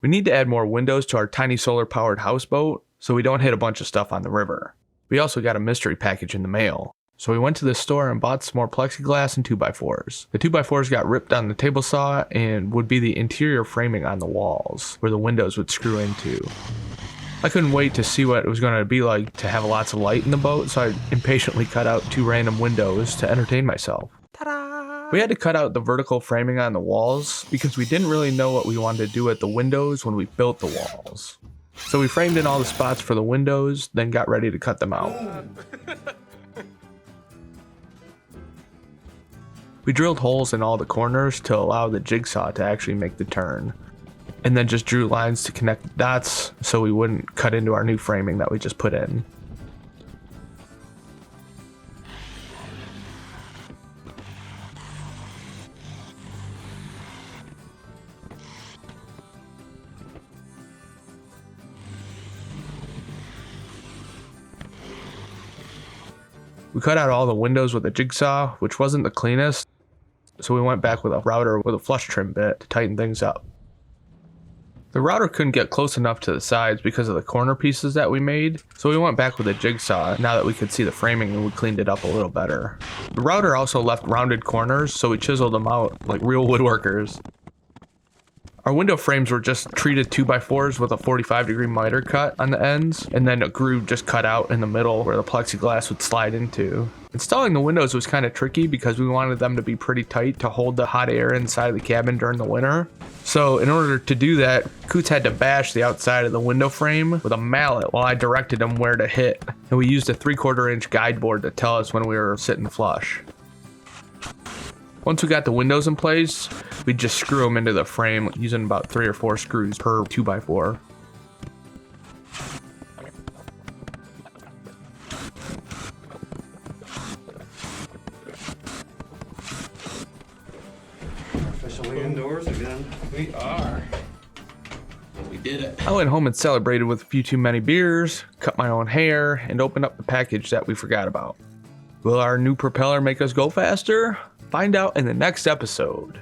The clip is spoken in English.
We need to add more windows to our tiny solar powered houseboat so we don't hit a bunch of stuff on the river. We also got a mystery package in the mail. So we went to the store and bought some more plexiglass and 2x4s. The 2x4s got ripped on the table saw and would be the interior framing on the walls where the windows would screw into. I couldn't wait to see what it was going to be like to have lots of light in the boat, so I impatiently cut out 2 random windows to entertain myself. Ta-da! We had to cut out the vertical framing on the walls because we didn't really know what we wanted to do with the windows when we built the walls. So we framed in all the spots for the windows, then got ready to cut them out. We drilled holes in all the corners to allow the jigsaw to actually make the turn, and then just drew lines to connect the dots so we wouldn't cut into our new framing that we just put in. We cut out all the windows with a jigsaw, which wasn't the cleanest, so we went back with a router with a flush trim bit to tighten things up. The router couldn't get close enough to the sides because of the corner pieces that we made, so we went back with a jigsaw now that we could see the framing and we cleaned it up a little better. The router also left rounded corners, so we chiseled them out like real woodworkers. Our window frames were just treated 2x4s with a 45-degree miter cut on the ends, and then a groove just cut out in the middle where the plexiglass would slide into. Installing the windows was kind of tricky because we wanted them to be pretty tight to hold the hot air inside the cabin during the winter. So in order to do that, Coots had to bash the outside of the window frame with a mallet while I directed him where to hit, and we used a 3/4 inch guide board to tell us when we were sitting flush. Once we got the windows in place, we'd just screw them into the frame using about 3 or 4 screws per 2x4. Officially indoors again. We are. We did it. I went home and celebrated with a few too many beers, cut my own hair, and opened up the package that we forgot about. Will our new propeller make us go faster? Find out in the next episode.